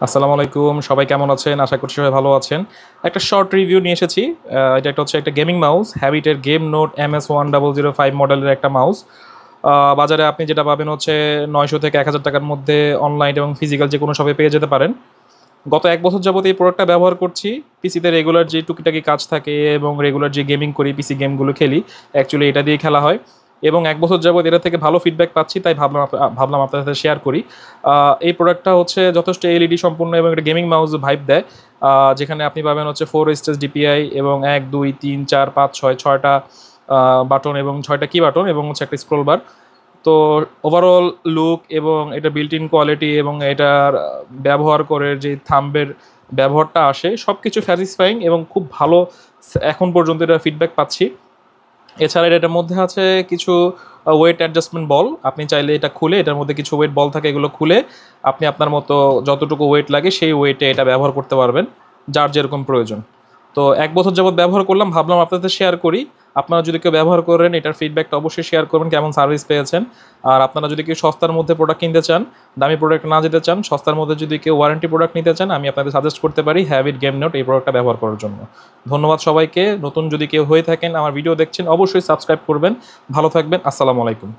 আসসালামু আলাইকুম, সবাই কেমন আছেন? আশা করছি সবাই ভালো আছেন। একটা শর্ট রিভিউ নিয়ে এসেছি। এটা হচ্ছে একটা গেমিং মাউস, হ্যাবিটের গেম নোট MS1005 মডেলের একটা মাউস। বাজারে আপনি যেটা পাবেন হচ্ছে ৯০০ থেকে ১,০০০ টাকার মধ্যে অনলাইন এবং ফিজিক্যাল যেকোনো শপে পেয়ে যেতে পারেন। গত ১ বছর যাবত এই প্রোডাক্টটা ব্যবহার করছি। পিসিতে রেগুলার যে টুকিটাকি কাজ থাকে এবং রেগুলার যে গেমিং করি, পিসি গেমগুলো খেলি, অ্যাকচুয়ালি এটা দিয়েই খেলা হয়। এবং ১ বছর যাবত এটা থেকে ভালো ফিডব্যাক পাচ্ছি, তাই ভাবলাম আপনাদের সাথে শেয়ার করি। এই প্রোডাক্টটা হচ্ছে যথেষ্ট এলইডি সম্পূর্ণ এবং একটা গেমিং মাউস ভাইব দেয়। যেখানে আপনি পাবেন হচ্ছে 4 স্টেজ ডিপিআই এবং ১, ২, ৩, ৪, ৫, ৬, ৬টা বাটন এবং ৬টা কি বাটন এবং হচ্ছে একটা স্ক্রল বার। তো ওভারঅল লুক এবং এটা বিল্ট ইন কোয়ালিটি এবং এটার ব্যবহার করে যে থাম্বের ব্যবহারটা আসে, সব কিছু স্যাটিসফাইং এবং খুব ভালো এখন পর্যন্ত এটা ফিডব্যাক পাচ্ছি। এছাড়া এটার মধ্যে আছে কিছু ওয়েট অ্যাডজাস্টমেন্ট বল। আপনি চাইলে এটা খুলে, এটার মধ্যে কিছু ওয়েট বল থাকে, এগুলো খুলে আপনি আপনার মতো যতটুকু ওয়েট লাগে সেই ওয়েটে এটা ব্যবহার করতে পারবেন, যার যেরকম প্রয়োজন। তো ১ বছর যাবত ব্যবহার করলাম, ভাবলাম আপনাদের শেয়ার করি। আপনারা যদি কেউ ব্যবহার করেন, এটার ফিডব্যাকটা অবশ্যই শেয়ার করবেন, কেমন সার্ভিস পেয়েছেন। আর আপনারা যদি কেউ সস্তার মধ্যে প্রোডাক্ট কিনতে চান, দামি প্রোডাক্ট না যেতে চান, সস্তার মধ্যে যদি কেউ ওয়ারেন্টি প্রোডাক্ট নিতে চান, আমি আপনাদের সাজেস্ট করতে পারি হ্যাবিট গেম নোট এই প্রোডাক্টটা ব্যবহার করার জন্য। ধন্যবাদ সবাইকে। নতুন যদি কেউ হয়ে থাকেন, আমার ভিডিও দেখছেন, অবশ্যই সাবস্ক্রাইব করবেন। ভালো থাকবেন। আসসালামু আলাইকুম।